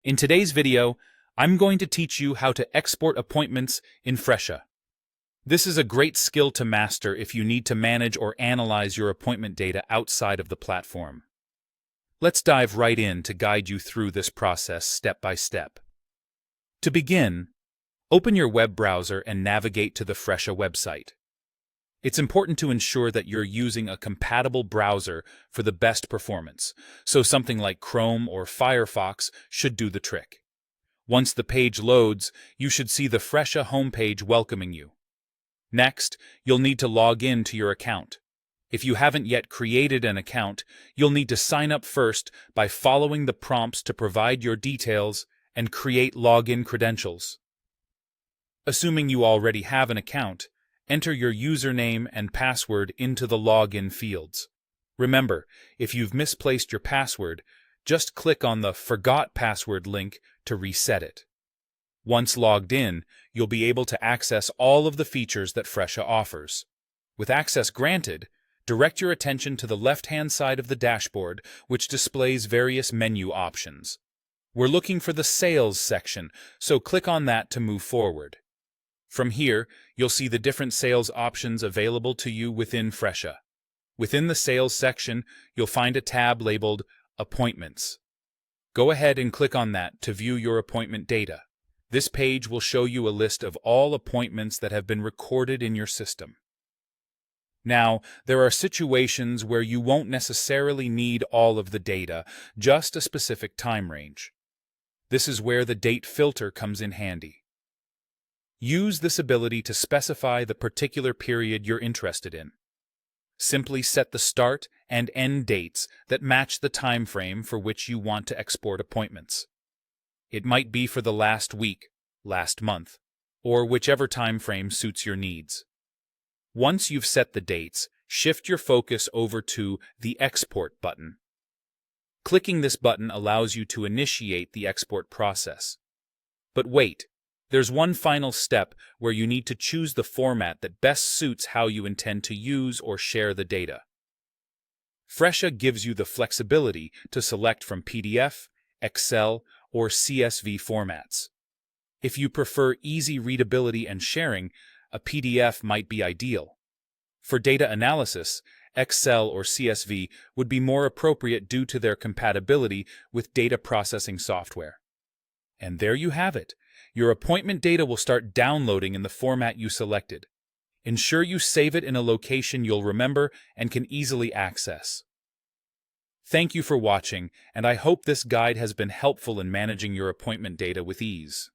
In today's video, I'm going to teach you how to export appointments in Fresha. This is a great skill to master if you need to manage or analyze your appointment data outside of the platform. Let's dive right in to guide you through this process step by step. To begin, open your web browser and navigate to the Fresha website. It's important to ensure that you're using a compatible browser for the best performance, so something like Chrome or Firefox should do the trick. Once the page loads, you should see the Fresha homepage welcoming you. Next, you'll need to log in to your account. If you haven't yet created an account, you'll need to sign up first by following the prompts to provide your details and create login credentials. Assuming you already have an account, enter your username and password into the login fields. Remember, if you've misplaced your password, just click on the Forgot Password link to reset it. Once logged in, you'll be able to access all of the features that Fresha offers. With access granted, direct your attention to the left-hand side of the dashboard, which displays various menu options. We're looking for the Sales section, so click on that to move forward. From here, you'll see the different sales options available to you within Fresha. Within the Sales section, you'll find a tab labeled Appointments. Go ahead and click on that to view your appointment data. This page will show you a list of all appointments that have been recorded in your system. Now, there are situations where you won't necessarily need all of the data, just a specific time range. This is where the date filter comes in handy. Use this ability to specify the particular period you're interested in. Simply set the start and end dates that match the time frame for which you want to export appointments. It might be for the last week, last month, or whichever time frame suits your needs. Once you've set the dates, shift your focus over to the Export button. Clicking this button allows you to initiate the export process. But wait, there's one final step where you need to choose the format that best suits how you intend to use or share the data. Fresha gives you the flexibility to select from PDF, Excel, or CSV formats. If you prefer easy readability and sharing, a PDF might be ideal. For data analysis, Excel or CSV would be more appropriate due to their compatibility with data processing software. And there you have it. Your appointment data will start downloading in the format you selected. Ensure you save it in a location you'll remember and can easily access. Thank you for watching, and I hope this guide has been helpful in managing your appointment data with ease.